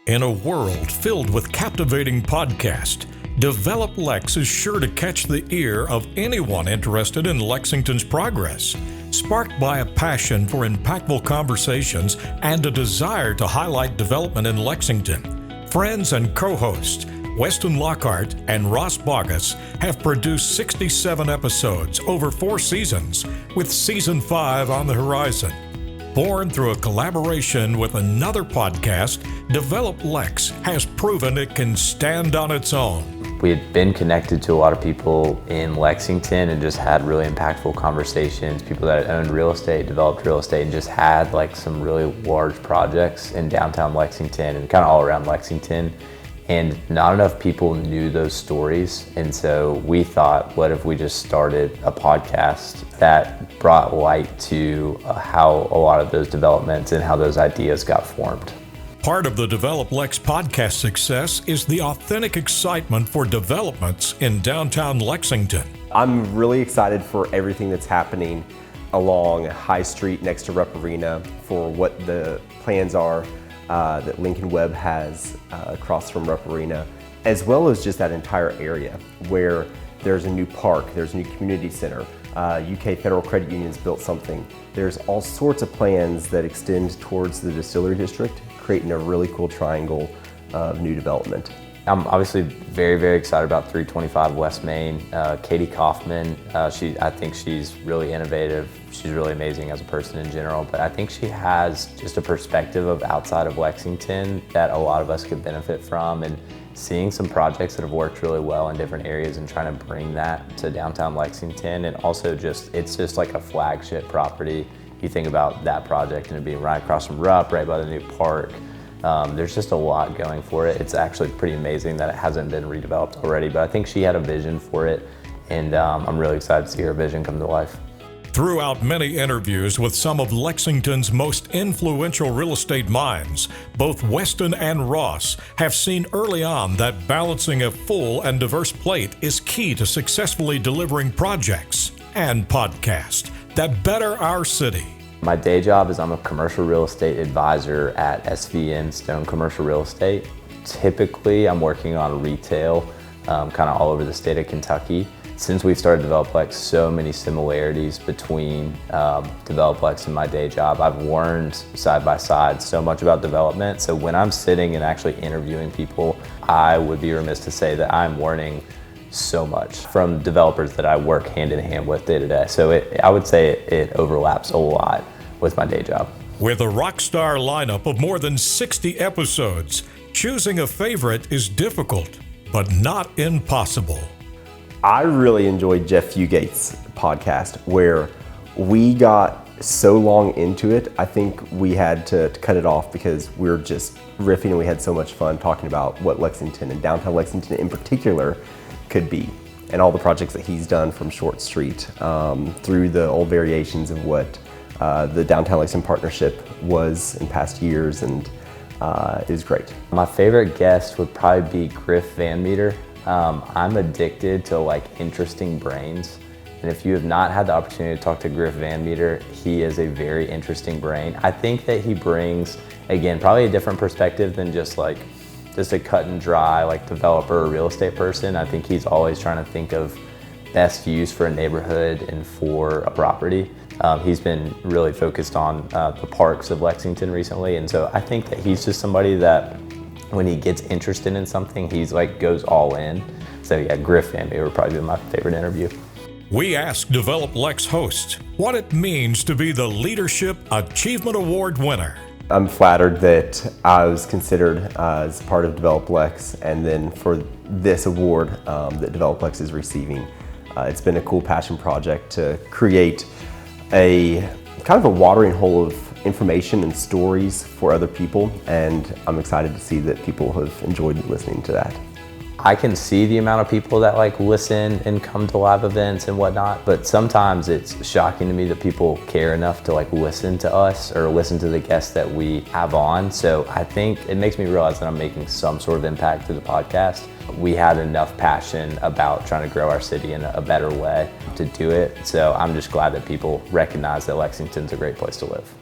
In a world filled with captivating podcasts, DevelopLEX is sure to catch the ear of anyone interested in Lexington's progress. Sparked by a passion for impactful conversations and a desire to highlight development in Lexington, friends and co-hosts Weston Lockhart and Ross Bogus have produced 67 episodes over 4 seasons, with Season 5 on the horizon. Born through a collaboration with another podcast, DevelopLEX has proven it can stand on its own. We had been connected to a lot of people in Lexington and just had really impactful conversations, people that owned real estate, developed real estate, and just had like some really large projects in downtown Lexington and kind of all around Lexington. And not enough people knew those stories. And so we thought, what if we just started a podcast that brought light to how a lot of those developments and how those ideas got formed. Part of the DevelopLEX podcast success is the authentic excitement for developments in downtown Lexington. I'm really excited for everything that's happening along High Street next to Rupp Arena, for what the plans are that Lincoln Webb has across from Rupp Arena, as well as just that entire area where there's a new park, there's a new community center, UK Federal Credit Union's built something. There's all sorts of plans that extend towards the Distillery District, creating a really cool triangle of new development. I'm obviously very, very excited about 325 West Main. Katie Kaufman, I think she's really innovative. She's really amazing as a person in general, but I think she has just a perspective of outside of Lexington that a lot of us could benefit from, and seeing some projects that have worked really well in different areas and trying to bring that to downtown Lexington. And also it's just like a flagship property. You think about that project and it being right across from Rupp, right by the new park. There's just a lot going for it. It's actually pretty amazing that it hasn't been redeveloped already, but I think she had a vision for it, and I'm really excited to see her vision come to life. Throughout many interviews with some of Lexington's most influential real estate minds, both Weston and Ross have seen early on that balancing a full and diverse plate is key to successfully delivering projects and podcasts that better our city. My day job is I'm a commercial real estate advisor at SVN Stone Commercial Real Estate. Typically, I'm working on retail kind of all over the state of Kentucky. Since we've started DevelopLEX, so many similarities between DevelopLEX and my day job. I've learned side by side so much about development. So when I'm sitting and actually interviewing people, I would be remiss to say that I'm learning so much from developers that I work hand in hand with day to day. So I would say it overlaps a lot with my day job. With a rock star lineup of more than 60 episodes, choosing a favorite is difficult, but not impossible. I really enjoyed Jeff Fugate's podcast, where we got so long into it, I think we had to cut it off because we were just riffing and we had so much fun talking about what Lexington and downtown Lexington in particular could be, and all the projects that he's done from Short Street through the old variations of what the Downtown Lexington Partnership was in past years, and it was great. My favorite guest would probably be Griff Van Meter. I'm addicted to like interesting brains, and if you have not had the opportunity to talk to Griff Van Meter, he is a very interesting brain. I think that he brings, again, probably a different perspective than just a cut and dry like developer or real estate person. I think he's always trying to think of best use for a neighborhood and for a property. He's been really focused on the parks of Lexington recently, and so I think that he's just somebody that when he gets interested in something, he's like goes all in. So yeah, Griff and me would probably be my favorite interview. We asked DevelopLEX hosts what it means to be the Leadership Achievement Award winner. I'm flattered that I was considered as part of DevelopLEX, and then for this award that DevelopLEX is receiving. It's been a cool passion project to create a kind of a watering hole of information and stories for other people, and I'm excited to see that people have enjoyed listening to that. I can see the amount of people that like listen and come to live events and whatnot, but sometimes it's shocking to me that people care enough to like listen to us or listen to the guests that we have on. So I think it makes me realize that I'm making some sort of impact through the podcast. We had enough passion about trying to grow our city in a better way to do it. So I'm just glad that people recognize that Lexington's a great place to live.